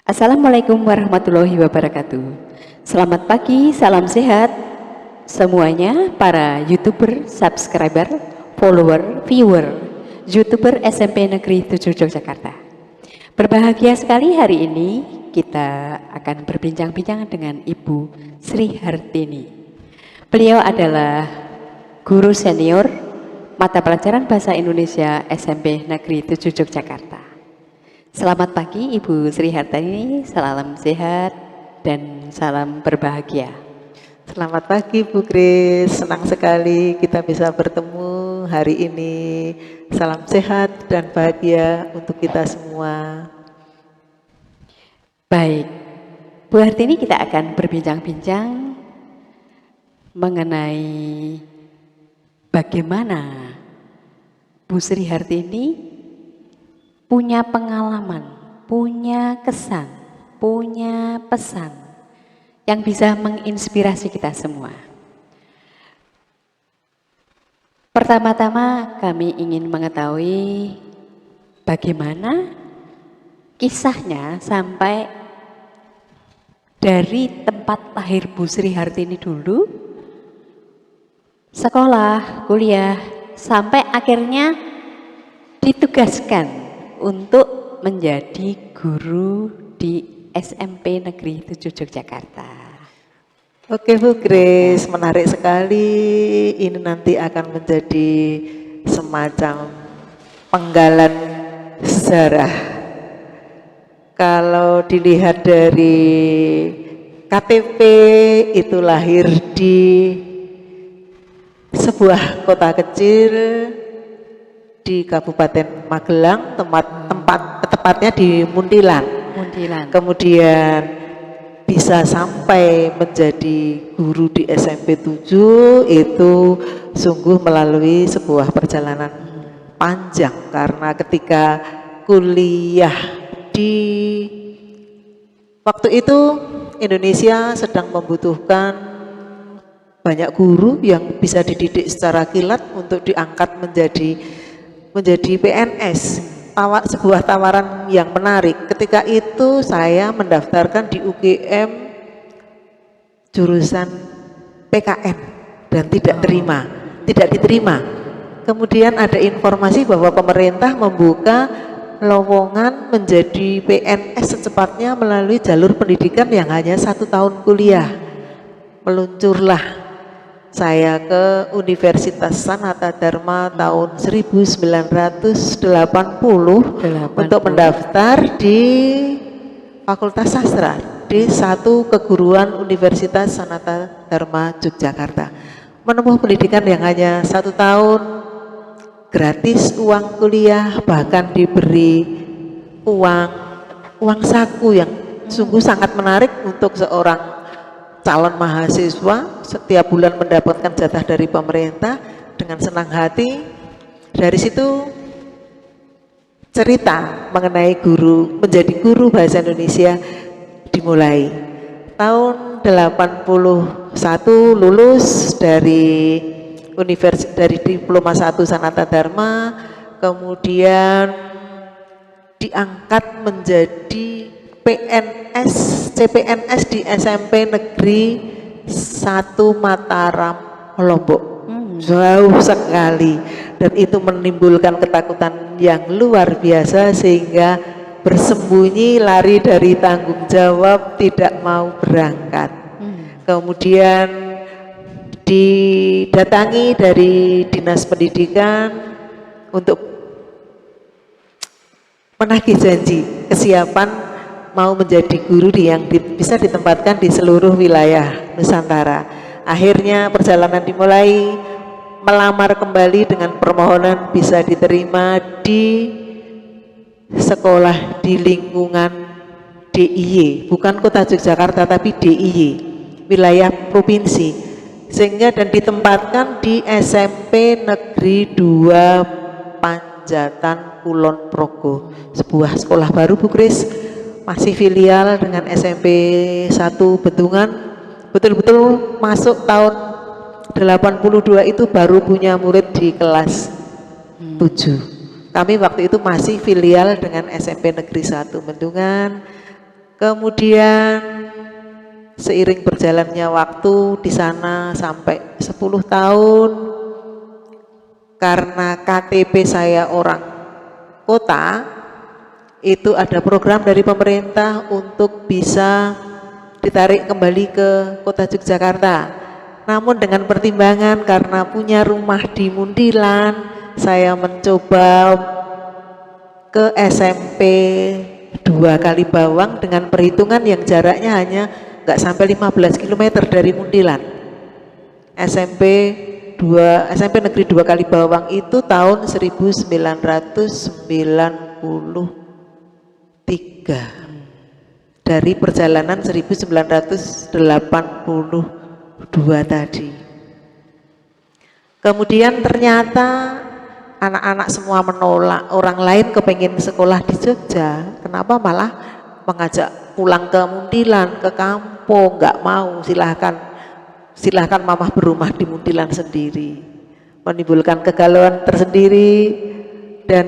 Assalamualaikum warahmatullahi wabarakatuh. Selamat pagi, salam sehat semuanya para YouTuber, subscriber, follower, viewer, YouTuber SMP Negeri 7 Yogyakarta. Berbahagia sekali hari ini kita akan berbincang-bincang dengan Ibu Sri Hartini. Beliau adalah guru senior mata pelajaran Bahasa Indonesia SMP Negeri 7 Yogyakarta. Selamat pagi Ibu Sri Hartini, salam sehat dan salam berbahagia. Selamat pagi Bu Kris, senang sekali kita bisa bertemu hari ini. Salam sehat dan bahagia untuk kita semua. Baik, Bu Hartini, kita akan berbincang-bincang mengenai bagaimana Bu Sri Hartini punya pengalaman, punya kesan, punya pesan yang bisa menginspirasi kita semua. Pertama-tama kami ingin mengetahui bagaimana kisahnya sampai dari tempat lahir Bu Sri Hartini dulu, sekolah, kuliah, sampai akhirnya ditugaskan untuk menjadi guru di SMP Negeri 7 Yogyakarta. Oke Bu Kris, menarik sekali. Ini nanti akan menjadi semacam penggalan sejarah. Kalau dilihat dari KTP itu lahir di sebuah kota kecil di Kabupaten Magelang, tepatnya di Muntilan. Kemudian bisa sampai menjadi guru di SMP 7 itu sungguh melalui sebuah perjalanan panjang, karena ketika kuliah di waktu itu Indonesia sedang membutuhkan banyak guru yang bisa dididik secara kilat untuk diangkat menjadi PNS. Sebuah tawaran yang menarik. Ketika itu saya mendaftarkan di UGM jurusan PKN dan tidak diterima. Kemudian ada informasi bahwa pemerintah membuka lowongan menjadi PNS secepatnya melalui jalur pendidikan yang hanya 1 tahun kuliah. Meluncurlah saya ke Universitas Sanata Dharma tahun 1980 untuk mendaftar di Fakultas Sastra di satu keguruan Universitas Sanata Dharma Yogyakarta. Menempuh pendidikan yang hanya 1 tahun, gratis uang kuliah, bahkan diberi uang saku yang sungguh sangat menarik untuk seorang calon mahasiswa. Setiap bulan mendapatkan jatah dari pemerintah dengan senang hati. Dari situ cerita mengenai menjadi guru bahasa Indonesia dimulai. Tahun 81 lulus dari Diploma 1 Sanata Dharma, kemudian diangkat menjadi CPNS di SMP Negeri 1 Mataram, Lombok. Jauh sekali, dan itu menimbulkan ketakutan yang luar biasa sehingga bersembunyi, lari dari tanggung jawab, tidak mau berangkat. Kemudian didatangi dari Dinas Pendidikan untuk menagih janji kesiapan mau menjadi guru yang bisa ditempatkan di seluruh wilayah Nusantara. Akhirnya perjalanan dimulai, melamar kembali dengan permohonan bisa diterima di sekolah di lingkungan DIY, bukan kota Yogyakarta tapi DIY, wilayah provinsi, sehingga dan ditempatkan di SMP Negeri 2 Panjatan Kulon Progo, sebuah sekolah baru Bu Kris, masih filial dengan SMP 1 Bendungan. Betul-betul masuk tahun 82 itu baru punya murid di kelas 7. Kami waktu itu masih filial dengan SMP Negeri 1 Bendungan. Kemudian seiring berjalannya waktu di sana sampai 10 tahun, karena KTP saya orang kota, itu ada program dari pemerintah untuk bisa ditarik kembali ke kota Yogyakarta. Namun dengan pertimbangan karena punya rumah di Muntilan, saya mencoba ke SMP 2 Kalibawang dengan perhitungan yang jaraknya hanya nggak sampai 15 km dari Muntilan. SMP Negeri 2 Kalibawang itu tahun 1993, dari perjalanan 1982 tadi. Kemudian ternyata anak-anak semua menolak, orang lain kepengen sekolah di Jogja, kenapa malah mengajak pulang ke Muntilan, ke kampung? Nggak mau, silahkan mamah berumah di Muntilan sendiri. Menimbulkan kegalauan tersendiri, dan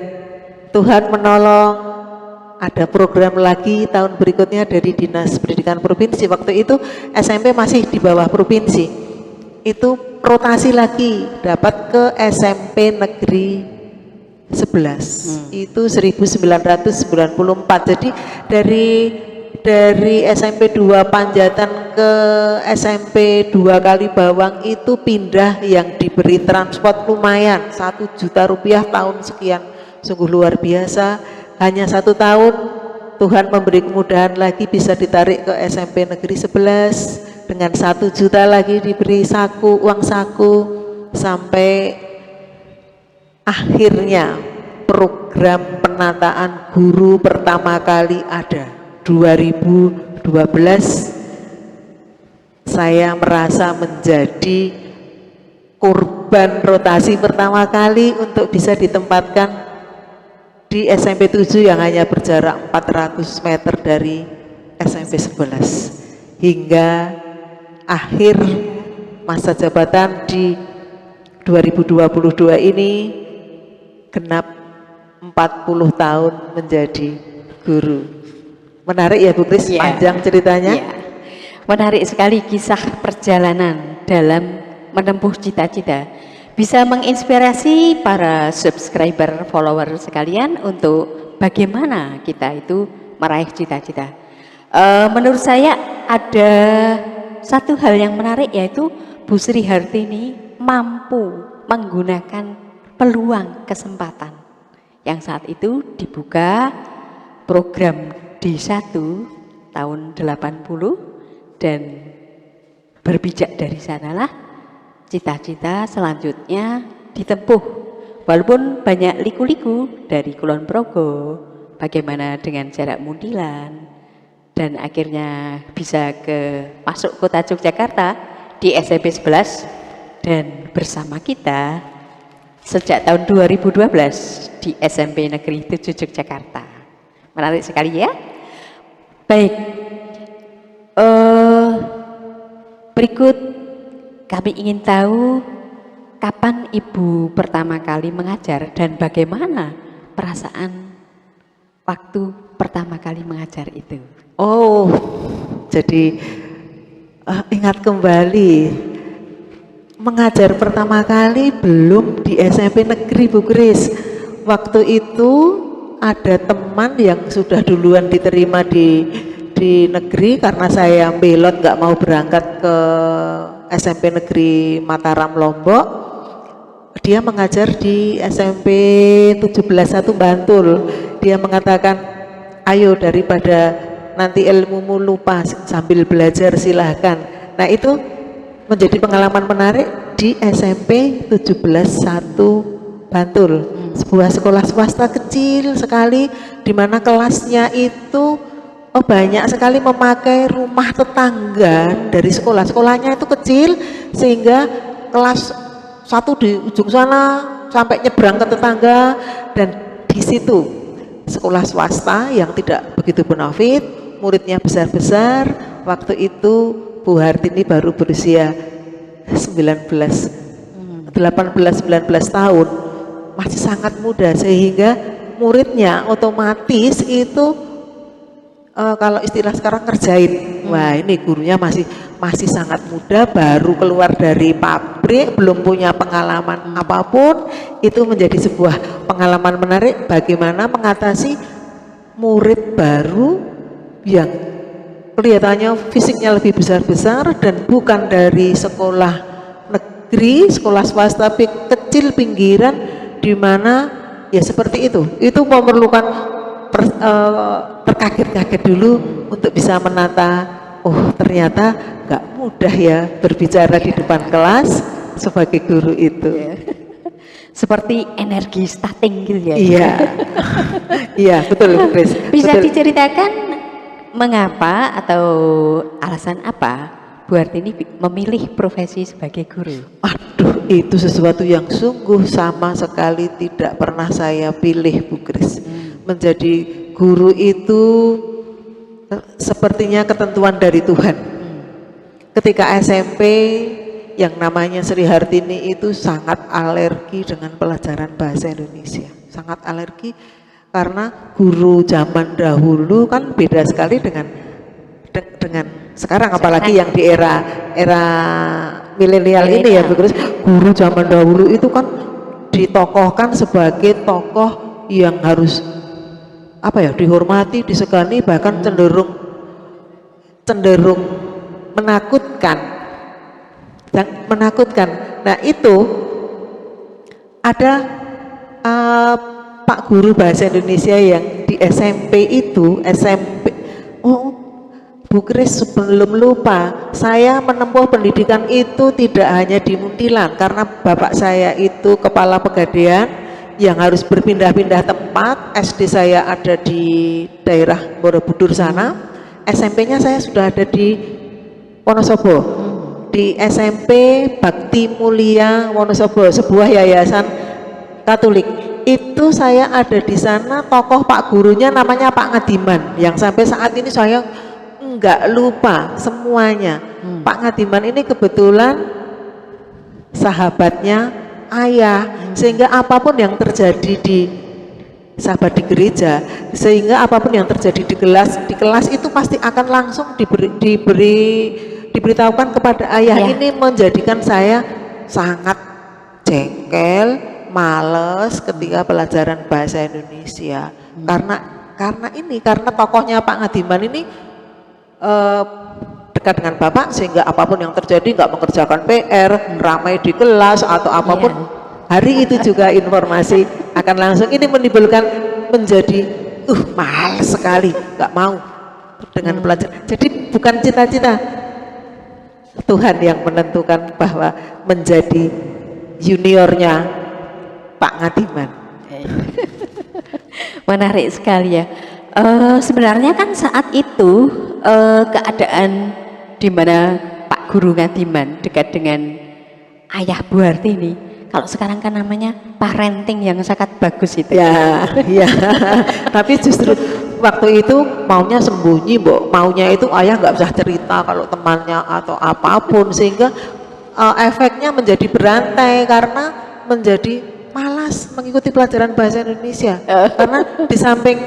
Tuhan menolong, ada program lagi tahun berikutnya dari Dinas Pendidikan Provinsi. Waktu itu SMP masih di bawah provinsi, itu rotasi lagi dapat ke SMP Negeri 11, itu 1994. Jadi dari SMP 2 Panjatan ke SMP 2 Kalibawang itu pindah yang diberi transport lumayan, 1 juta rupiah tahun sekian, sungguh luar biasa. Hanya 1 tahun Tuhan memberi kemudahan lagi, bisa ditarik ke SMP Negeri 11 dengan 1 juta lagi diberi uang saku, sampai akhirnya program penataan guru pertama kali ada 2012. Saya merasa menjadi korban rotasi pertama kali untuk bisa ditempatkan di SMP 7 yang hanya berjarak 400 meter dari SMP 11, hingga akhir masa jabatan di 2022 ini genap 40 tahun menjadi guru. Menarik ya Bu Kris, panjang ceritanya. Menarik sekali kisah perjalanan dalam menempuh cita-cita. Bisa menginspirasi para subscriber, follower sekalian untuk bagaimana kita itu meraih cita-cita. Menurut saya ada satu hal yang menarik, yaitu Bu Sri Hartini mampu menggunakan peluang kesempatan yang saat itu dibuka program D1 tahun 80, dan berpijak dari sanalah cita-cita selanjutnya ditempuh. Walaupun banyak liku-liku dari Kulon Progo, bagaimana dengan jarak Muntilan, dan akhirnya bisa masuk kota Yogyakarta di SMP 11, dan bersama kita sejak tahun 2012 di SMP Negeri 7 Yogyakarta. Menarik sekali ya. Baik, berikut kami ingin tahu kapan Ibu pertama kali mengajar dan bagaimana perasaan waktu pertama kali mengajar itu. Oh, jadi ingat kembali mengajar pertama kali belum di SMP Negeri Bu Kris. Waktu itu ada teman yang sudah duluan diterima di negeri, karena saya belot nggak mau berangkat ke SMP Negeri Mataram Lombok. Dia mengajar di SMP 17 Bantul. Dia mengatakan, ayo daripada nanti ilmumu lupa sambil belajar silahkan. Nah itu menjadi pengalaman menarik di SMP 17 Bantul, sebuah sekolah swasta kecil sekali, di mana kelasnya itu banyak sekali memakai rumah tetangga dari sekolah. Sekolahnya itu kecil sehingga kelas 1 di ujung sana sampai nyebrang ke tetangga, dan di situ sekolah swasta yang tidak begitu bonafit, muridnya besar-besar. Waktu itu Bu Hartini baru berusia 18-19 tahun, masih sangat muda, sehingga muridnya otomatis itu kalau istilah sekarang ngerjain. Wah, ini gurunya masih sangat muda, baru keluar dari pabrik, belum punya pengalaman apapun. Itu menjadi sebuah pengalaman menarik bagaimana mengatasi murid baru yang kelihatannya fisiknya lebih besar-besar dan bukan dari sekolah negeri, sekolah swasta tapi kecil pinggiran, di mana ya seperti itu memerlukan terkaget-kaget dulu untuk bisa menata, oh ternyata nggak mudah ya berbicara di depan kelas sebagai guru itu. Seperti energi starting gitu ya. Iya, iya betul Bu Kris. Bisa Betul. diceritakan mengapa atau alasan apa Bu Hartini memilih profesi sebagai guru? Aduh, itu sesuatu yang sungguh sama sekali tidak pernah saya pilih Bu Kris. Menjadi guru itu sepertinya ketentuan dari Tuhan. Ketika SMP yang namanya Sri Hartini itu sangat alergi dengan pelajaran bahasa Indonesia. Sangat alergi karena guru zaman dahulu kan beda sekali dengan sekarang, apalagi yang di era milenial ini ya Bu Kris. Guru zaman dahulu itu kan ditokohkan sebagai tokoh yang harus dihormati, disegani, bahkan cenderung menakutkan. Nah itu ada Pak guru bahasa Indonesia yang di SMP itu Bu Kris, sebelum lupa, saya menempuh pendidikan itu tidak hanya di Muntilan karena bapak saya itu kepala pegadaian yang harus berpindah-pindah tempat. SD saya ada di daerah Borobudur sana, SMP-nya saya sudah ada di Wonosobo, di SMP Bakti Mulia Wonosobo, sebuah yayasan Katolik. Itu saya ada di sana, tokoh Pak gurunya namanya Pak Ngadiman, yang sampai saat ini saya nggak lupa semuanya. Pak Ngadiman ini kebetulan sahabatnya ayah, sehingga apapun yang terjadi di sahabat di gereja, sehingga apapun yang terjadi di kelas itu pasti akan langsung diberitahukan kepada ayah. Ini menjadikan saya sangat jengkel, males ketika pelajaran bahasa Indonesia. Karena tokohnya Pak Ngadiman ini dekat dengan bapak, sehingga apapun yang terjadi nggak mengerjakan PR, ramai di kelas atau apapun, hari itu juga informasi akan langsung. Ini menimbulkan menjadi males sekali, nggak mau dengan pelajaran. Jadi bukan cita-cita, Tuhan yang menentukan bahwa menjadi juniornya Pak Ngadiman. Menarik sekali ya. Sebenarnya kan saat itu keadaan di mana Pak Guru Ngadiman dekat dengan ayah Bu Hartini, kalau sekarang kan namanya parenting yang sangat bagus itu. Ya. Tapi justru waktu itu maunya sembunyi, maunya itu ayah nggak usah cerita kalau temannya atau apapun, sehingga efeknya menjadi berantai karena menjadi malas mengikuti pelajaran bahasa Indonesia. Karena di samping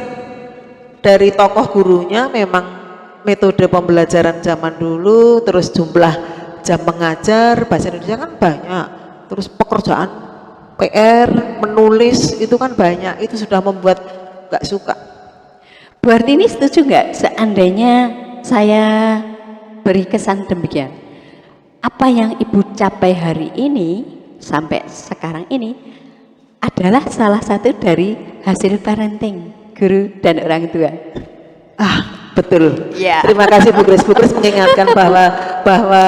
dari tokoh gurunya memang metode pembelajaran zaman dulu, terus jumlah jam mengajar bahasa Indonesia kan banyak, terus pekerjaan PR, menulis itu kan banyak, itu sudah membuat gak suka. Bu Hartini setuju nggak seandainya saya beri kesan demikian? Apa yang Ibu capai hari ini sampai sekarang ini adalah salah satu dari hasil parenting guru dan orang tua. Betul. Ya. Terima kasih Bu Kris. Bu Kris mengingatkan bahwa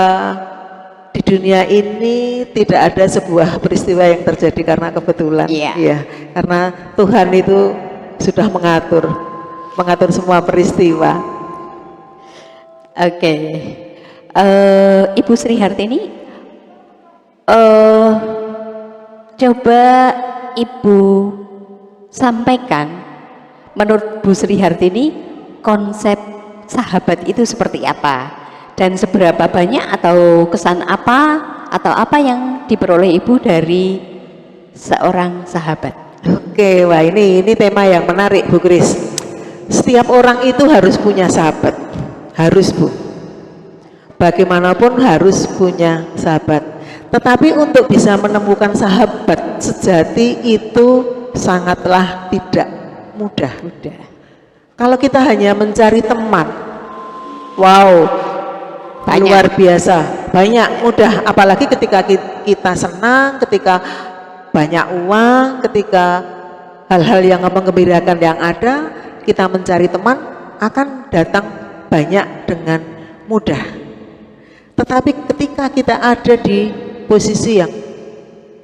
di dunia ini tidak ada sebuah peristiwa yang terjadi karena kebetulan. Iya. Karena Tuhan itu sudah mengatur semua peristiwa. Oke. Ibu Sri Hartini, coba Ibu sampaikan, menurut Bu Sri Hartini konsep sahabat itu seperti apa dan seberapa banyak atau kesan apa atau apa yang diperoleh Ibu dari seorang sahabat? Oke, wah ini tema yang menarik Bu Kris. Setiap orang itu harus punya sahabat, harus Bu. Bagaimanapun harus punya sahabat. Tetapi untuk bisa menemukan sahabat sejati itu sangatlah tidak mudah. Kalau kita hanya mencari teman, wow, Banyak. luar biasa, banyak, mudah. Apalagi ketika kita senang, ketika banyak uang, ketika hal-hal yang menggembirakan yang ada, kita mencari teman akan datang banyak dengan mudah. Tetapi ketika kita ada di posisi yang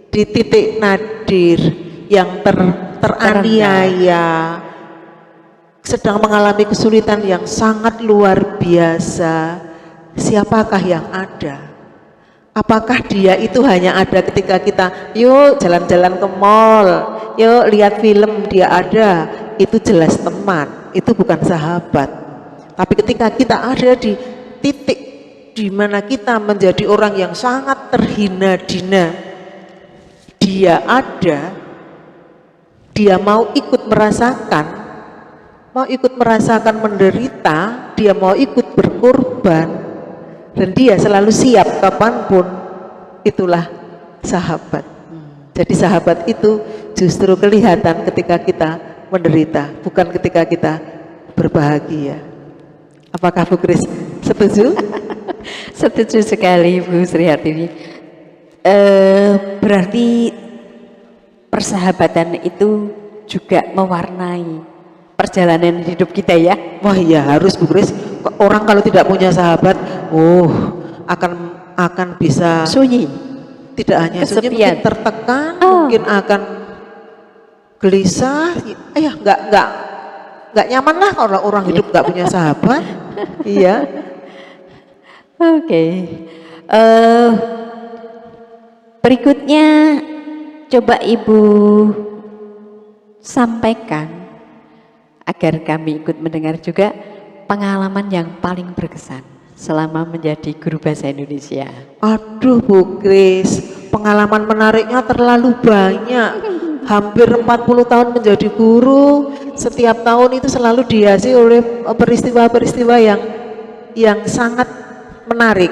di titik nadir, yang teraniaya, sedang mengalami kesulitan yang sangat luar biasa, siapakah yang ada? Apakah dia itu hanya ada ketika kita yuk jalan-jalan ke mall, yuk lihat film, dia ada, itu jelas teman, itu bukan sahabat. Tapi ketika kita ada di titik di mana kita menjadi orang yang sangat terhina-dina, dia ada, dia mau ikut merasakan menderita, dia mau ikut berkorban, dan dia selalu siap kapanpun, itulah sahabat. Jadi sahabat itu justru kelihatan ketika kita menderita, bukan ketika kita berbahagia. Apakah Bu Kris setuju? Setuju sekali Bu Sri Hartini. Berarti persahabatan itu juga mewarnai perjalanan hidup kita ya? Wah iya harus Bu Kris. Orang kalau tidak punya sahabat, akan bisa Sunyi. tidak hanya sunyi, Kesepian. mungkin tertekan, mungkin akan gelisah, nggak nyaman lah kalau orang hidup nggak punya sahabat. Iya. Oke. Berikutnya coba Ibu sampaikan agar kami ikut mendengar juga pengalaman yang paling berkesan selama menjadi guru bahasa Indonesia. Aduh Bu Kris, pengalaman menariknya terlalu banyak. Hampir 40 tahun menjadi guru, setiap tahun itu selalu dihiasi oleh peristiwa-peristiwa yang sangat menarik.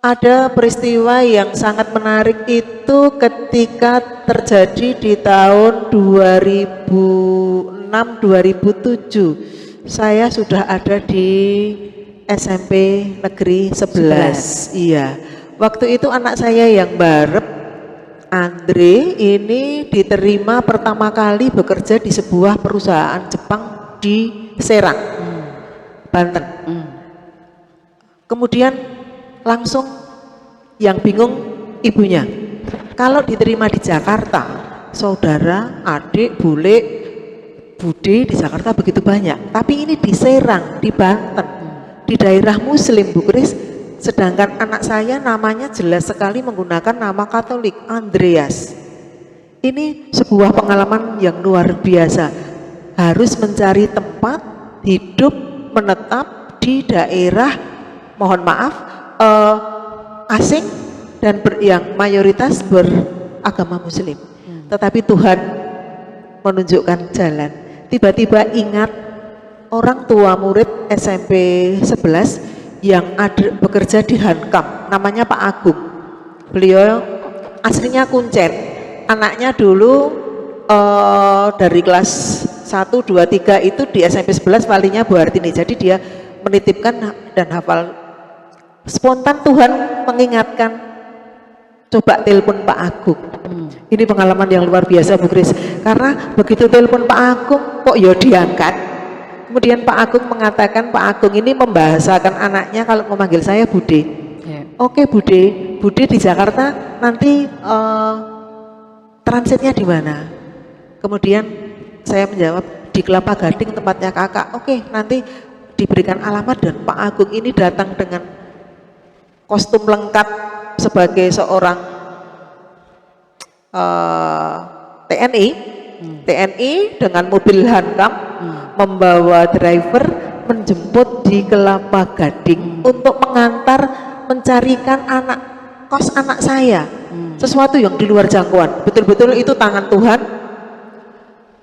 Ada peristiwa yang sangat menarik itu ketika terjadi di tahun 2006-2007. Saya sudah ada di SMP Negeri 11. Iya. Waktu itu anak saya yang barep, Andre, ini diterima pertama kali bekerja di sebuah perusahaan Jepang di Serang, Banten. Kemudian langsung yang bingung ibunya. Kalau diterima di Jakarta, saudara, adik, bule, bude di Jakarta begitu banyak. Tapi ini di Serang, di Banten, di daerah Muslim Bu Kris. Sedangkan anak saya namanya jelas sekali menggunakan nama Katolik, Andreas. Ini sebuah pengalaman yang luar biasa. Harus mencari tempat hidup menetap di daerah, mohon maaf, asing dan yang mayoritas beragama Muslim. Tetapi Tuhan menunjukkan jalan. Tiba-tiba ingat orang tua murid SMP 11 yang ada bekerja di Hankam, namanya Pak Agung. Beliau aslinya Kuncen, anaknya dulu dari kelas 1, 2, 3 itu di SMP 11 walinya Bu Hartini. Jadi dia menitipkan dan hafal. Spontan Tuhan mengingatkan, coba telepon Pak Agung. Ini pengalaman yang luar biasa Bu Kris, karena begitu telepon Pak Agung kok ya diangkat. Kemudian Pak Agung mengatakan, Pak Agung ini membahasakan anaknya kalau memanggil saya Bude. Oke Bude di Jakarta nanti transitnya di mana? Kemudian saya menjawab di Kelapa Gading tempatnya kakak. Oke, nanti diberikan alamat dan Pak Agung ini datang dengan kostum lengkap sebagai seorang TNI dengan mobil Hankam, membawa driver menjemput di Kelapa Gading untuk mencarikan kos anak saya. Sesuatu yang di luar jangkauan. Betul-betul itu tangan Tuhan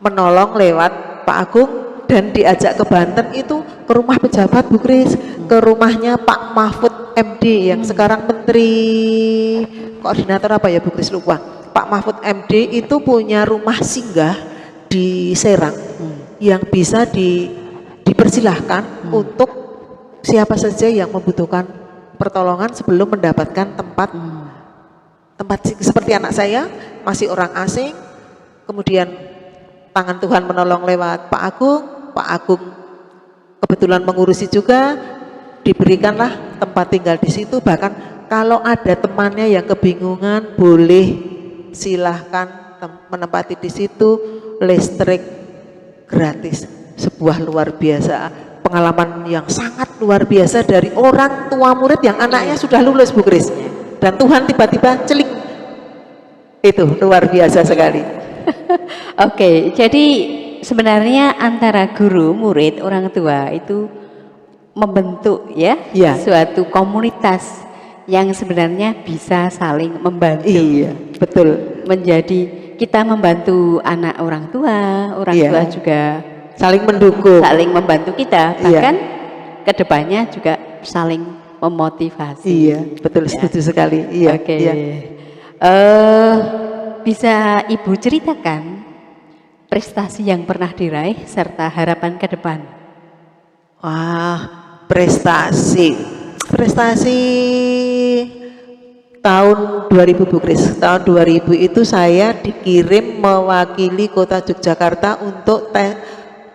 menolong lewat Pak Agung dan diajak ke Banten itu ke rumah pejabat Bu Kris, ke rumahnya Pak Mahfud MD yang sekarang Menteri Koordinator apa ya Bu Kris lupa. Pak Mahfud MD itu punya rumah singgah di Serang yang bisa dipersilahkan untuk siapa saja yang membutuhkan pertolongan sebelum mendapatkan tempat seperti anak saya masih orang asing, kemudian tangan Tuhan menolong lewat Pak Agung kebetulan mengurusi juga, diberikanlah tempat tinggal di situ. Bahkan kalau ada temannya yang kebingungan boleh silahkan menempati di situ, listrik gratis. Sebuah luar biasa, pengalaman yang sangat luar biasa dari orang tua murid yang anaknya sudah lulus Bu Kris, dan Tuhan tiba-tiba celik, itu luar biasa sekali. Oke, jadi sebenarnya antara guru, murid, orang tua itu membentuk ya, suatu komunitas yang sebenarnya bisa saling membantu. Iya, betul. Menjadi kita membantu anak orang tua tua juga saling mendukung, saling membantu kita, bahkan kedepannya juga saling memotivasi. Iya, betul, setuju sekali. Iya. Oke. Iya. Bisa Ibu ceritakan prestasi yang pernah diraih serta harapan ke depan? Wah, prestasi tahun 2000 Bu Kris. Tahun 2000 itu saya dikirim mewakili Kota Yogyakarta untuk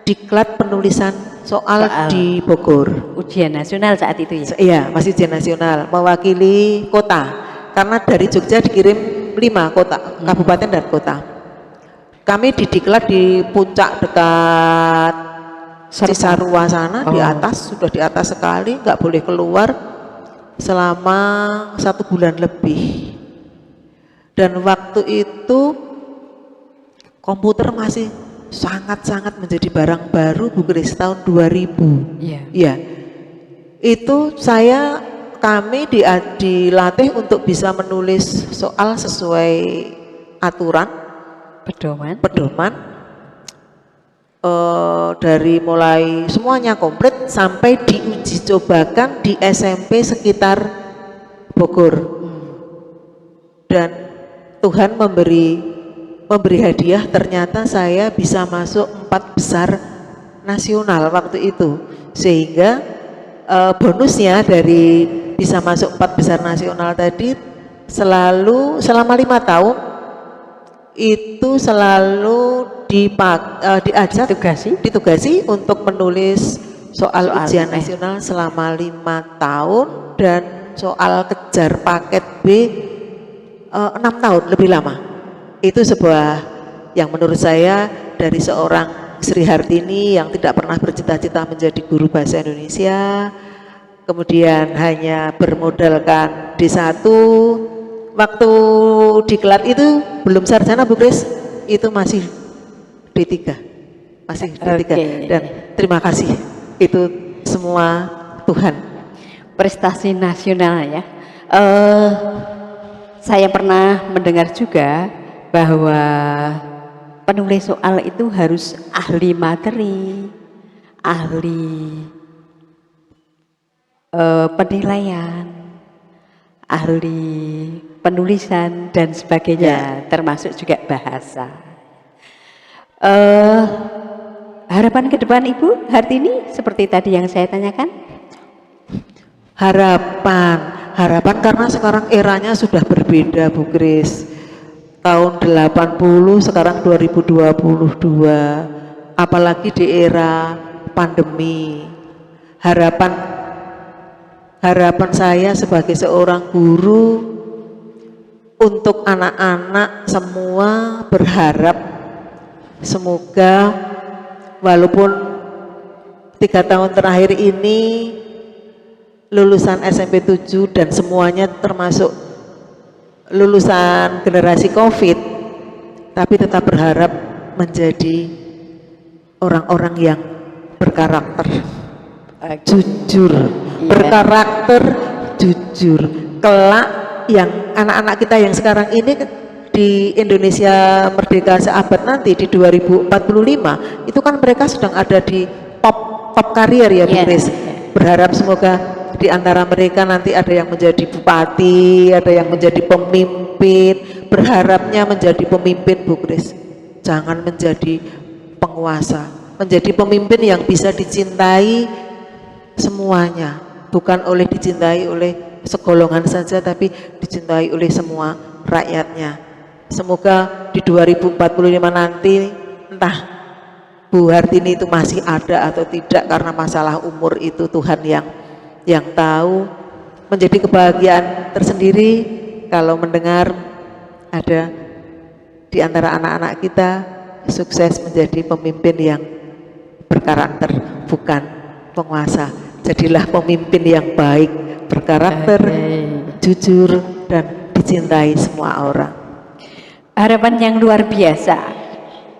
diklat penulisan soal di Bogor. Ujian nasional saat itu ya? Iya, masih ujian nasional, mewakili kota. Karena dari Jogja dikirim 5 kota, kabupaten dan kota. Kami didiklat di puncak dekat Cisarua sana, di atas, sudah di atas sekali, nggak boleh keluar selama 1 bulan lebih. Dan waktu itu komputer masih sangat-sangat menjadi barang baru Bu Kris, tahun 2000. Iya. Itu kami dilatih untuk bisa menulis soal sesuai aturan pedoman dari mulai semuanya komplit sampai diuji cobakan di SMP sekitar Bogor. Dan Tuhan memberi hadiah, ternyata saya bisa masuk 4 besar nasional waktu itu, sehingga bonusnya dari bisa masuk 4 besar nasional tadi selama 5 tahun itu selalu diajak ditugasi untuk menulis soal ujian nasional selama 5 tahun dan soal kejar paket B 6 tahun lebih lama. Itu sebuah yang menurut saya dari seorang Sri Hartini yang tidak pernah bercita-cita menjadi guru bahasa Indonesia, kemudian hanya bermodalkan D1, waktu diklat itu belum sarjana Bu Kris, itu masih D3, dan terima kasih, itu semua Tuhan. Prestasi nasional ya. Saya pernah mendengar juga bahwa penulis soal itu harus ahli materi, ahli penilaian, ahli penulisan dan sebagainya, termasuk juga bahasa. Harapan ke depan Ibu Hartini seperti tadi yang saya tanyakan? Harapan karena sekarang eranya sudah berbeda Bu Kris. Tahun 80 sekarang 2022, apalagi di era pandemi. Harapan saya sebagai seorang guru untuk anak-anak semua berharap semoga walaupun 3 tahun terakhir ini lulusan SMP 7 dan semuanya termasuk lulusan generasi COVID, tapi tetap berharap menjadi orang-orang yang berkarakter, jujur, berkarakter, jujur. Kelak yang anak-anak kita yang sekarang ini di Indonesia Merdeka Seabad nanti di 2045 itu kan mereka sedang ada di top karier ya Bu Iya, Kris. Berharap semoga di antara mereka nanti ada yang menjadi bupati, ada yang menjadi pemimpin. Berharapnya menjadi pemimpin Bu Kris, jangan menjadi penguasa, menjadi pemimpin yang bisa dicintai semuanya, bukan dicintai oleh segolongan saja, tapi dicintai oleh semua rakyatnya. Semoga di 2045 nanti entah Bu Hartini itu masih ada atau tidak, karena masalah umur itu Tuhan yang tahu. Menjadi kebahagiaan tersendiri kalau mendengar ada di antara anak-anak kita sukses menjadi pemimpin yang berkarakter, bukan penguasa. Jadilah pemimpin yang baik, berkarakter, jujur, dan dicintai semua orang. Harapan yang luar biasa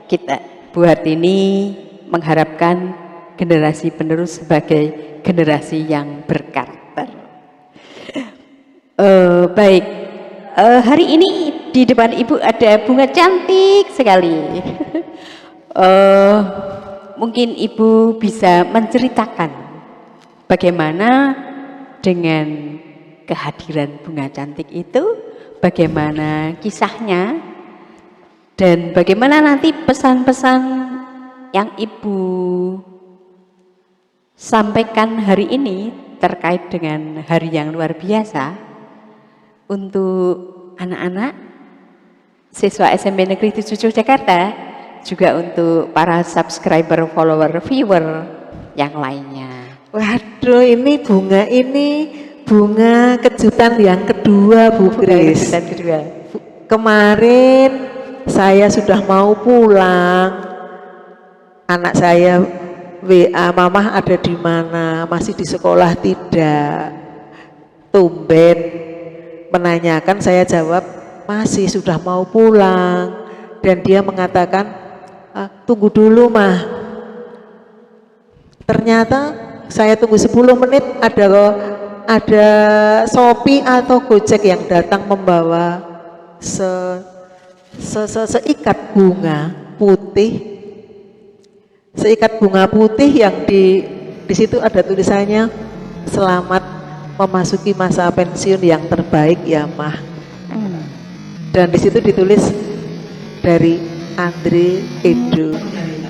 kita, Bu Hartini mengharapkan generasi penerus sebagai generasi yang berkarakter. Baik, hari ini di depan Ibu ada bunga cantik sekali. Mungkin Ibu bisa menceritakan bagaimana dengan kehadiran bunga cantik itu, bagaimana kisahnya, dan bagaimana nanti pesan-pesan yang Ibu sampaikan hari ini terkait dengan hari yang luar biasa untuk anak-anak siswa SMP Negeri 7 Jakarta, juga untuk para subscriber, follower, viewer yang lainnya. Waduh, ini bunga kejutan yang kedua Bu Kris. Kejutan kedua. Kemarin saya sudah mau pulang, anak saya WA, Mama ada di mana? Masih di sekolah tidak? Tumben menanyakan, saya jawab masih, sudah mau pulang. Dan dia mengatakan, tunggu dulu mah. Ternyata saya tunggu 10 menit ada Shopee atau Gojek yang datang membawa seikat bunga putih. Seikat bunga putih yang di situ ada tulisannya, selamat memasuki masa pensiun yang terbaik ya Mah. Dan di situ ditulis dari Andre Edo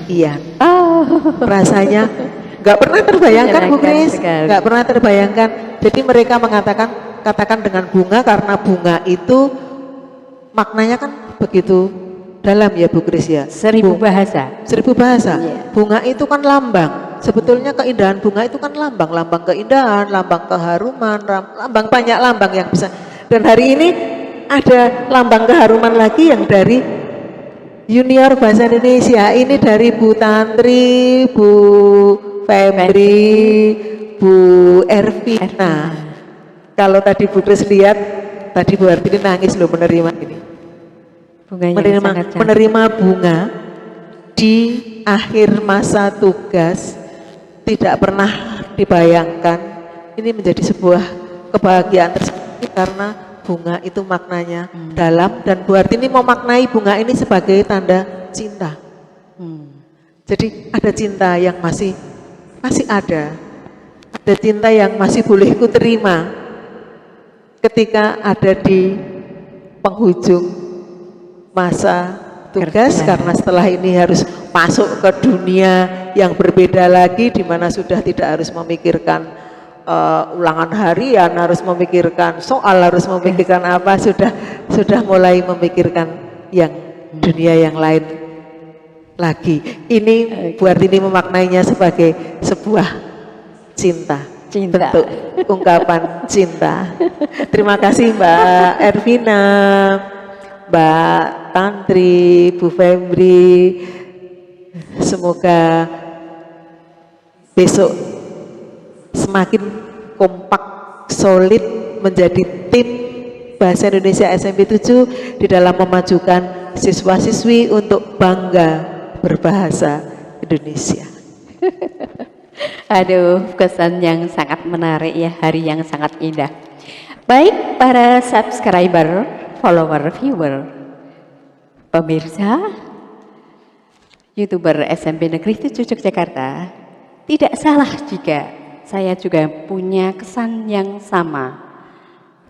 Ian. Rasanya nggak pernah terbayangkan Bu Kris, nggak pernah terbayangkan. Jadi mereka katakan dengan bunga, karena bunga itu maknanya kan begitu dalam ya Bu Kris ya. 1000 bahasa. 1000 bahasa. Yeah. Bunga itu kan lambang. Sebetulnya keindahan bunga itu kan lambang keindahan, lambang keharuman, lambang banyak lambang yang bisa. Dan hari ini ada lambang keharuman lagi yang dari Junior Bahasa Indonesia. Ini dari Bu Tantri, Bu Febri, Bu Ervina. Kalau tadi Bu Kris lihat, tadi Bu Hartini nangis loh menerima ini. Menerima bunga di akhir masa tugas, tidak pernah dibayangkan. Ini menjadi sebuah kebahagiaan tersendiri karena bunga itu maknanya dalam, dan Bu Hartini memaknai bunga ini sebagai tanda cinta. Jadi ada cinta yang masih ada cinta yang masih boleh ku terima ketika ada di penghujung masa tugas, karena setelah ini harus masuk ke dunia yang berbeda lagi, di mana sudah tidak harus memikirkan ulangan harian, harus memikirkan soal, harus memikirkan apa, sudah mulai memikirkan yang dunia yang lain lagi. Ini Bu Hartini memaknainya sebagai sebuah cinta. Bentuk ungkapan cinta. Terima kasih Mbak Ervina, Mbak Tantri, Bu Febri. Semoga besok semakin kompak, solid, menjadi tim Bahasa Indonesia SMP 7 di dalam memajukan siswa-siswi untuk bangga berbahasa Indonesia. Aduh, kesan yang sangat menarik ya, hari yang sangat indah. Baik para subscriber, follower, viewer, Pemirsa, YouTuber SMP Negeri 7 Yogyakarta, tidak salah jika saya juga punya kesan yang sama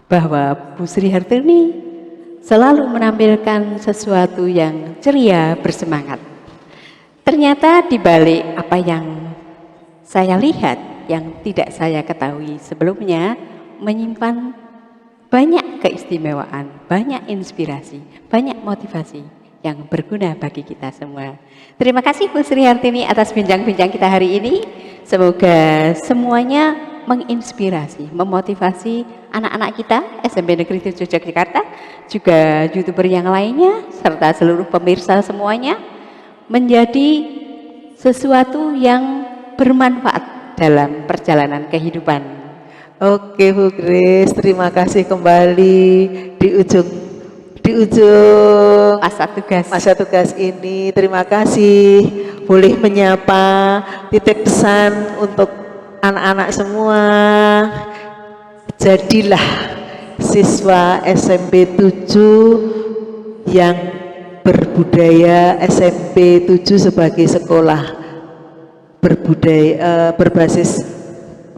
bahwa Bu Sri Hartini selalu menampilkan sesuatu yang ceria, bersemangat. Ternyata di balik apa yang saya lihat, yang tidak saya ketahui sebelumnya, menyimpan banyak keistimewaan, banyak inspirasi, banyak motivasi yang berguna bagi kita semua. Terima kasih Bu Sri Hartini atas bincang-bincang kita hari ini. Semoga semuanya menginspirasi, memotivasi anak-anak kita SMP Negeri 7 Yogyakarta, juga YouTuber yang lainnya, serta seluruh pemirsa semuanya, menjadi sesuatu yang bermanfaat dalam perjalanan kehidupan. Oke Bu Grace, terima kasih kembali di ujung masa tugas ini. Terima kasih boleh menyapa, titip pesan untuk anak-anak semua. Jadilah siswa SMP 7 yang berbudaya. SMP 7 sebagai sekolah berbudaya, berbasis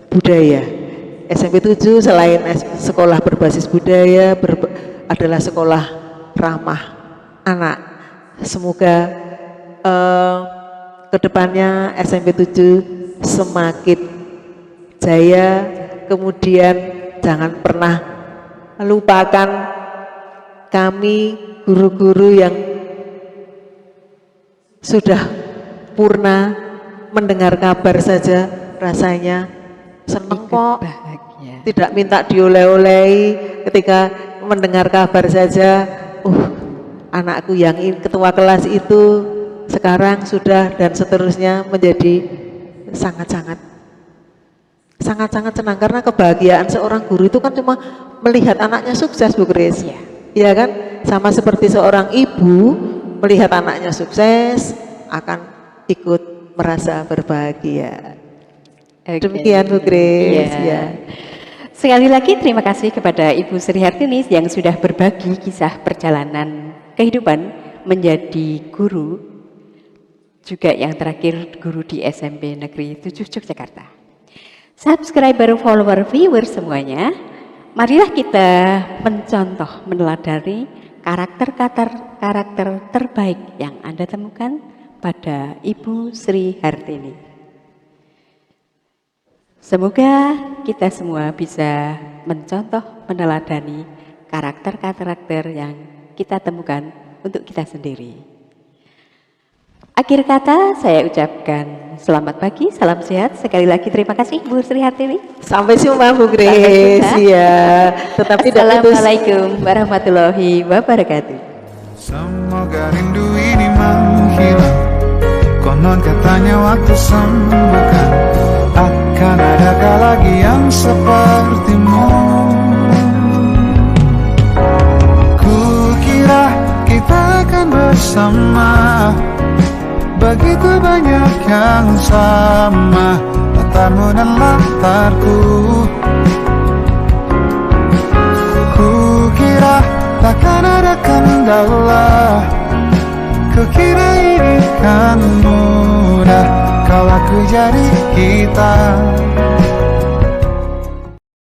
budaya. SMP 7 selain sekolah berbasis budaya adalah sekolah ramah anak. Semoga kedepannya SMP 7 semakin jaya, kemudian jangan pernah lupakan kami guru-guru yang sudah purna. Mendengar kabar saja rasanya seneng kok, tidak minta dioleh-olehi. Ketika mendengar kabar saja, anakku yang ketua kelas itu sekarang sudah, dan seterusnya, menjadi sangat-sangat senang. Karena kebahagiaan seorang guru itu kan cuma melihat anaknya sukses, Bu Grace. Iya kan? Sama seperti seorang ibu melihat anaknya sukses akan ikut merasa berbahagia. Demikian Bu Grace. Ya. Sekali lagi terima kasih kepada Ibu Sri Hartini yang sudah berbagi kisah perjalanan kehidupan menjadi guru, juga yang terakhir guru di SMP Negeri 7 Yogyakarta. Subscriber, follower, viewer semuanya, marilah kita mencontoh, meneladani karakter terbaik yang Anda temukan pada Ibu Sri Hartini. Semoga kita semua bisa mencontoh, meneladani karakter yang kita temukan untuk kita sendiri. Akhir kata saya ucapkan selamat pagi, salam sehat. Sekali lagi terima kasih Bu Sri Hartini. Sampai jumpa Bu Grace. Ya, tetapi Assalamualaikum warahmatullahi wabarakatuh. Semoga rindu ini menghilang. Konon katanya waktu sembuhkan, akan adakah lagi yang sepertimu? Kukira kita akan bersama, begitu banyak yang sama, latarmu dan latarku. Kukira takkan ada kendala, kukira ini kan mudah kalau aku jadi kita.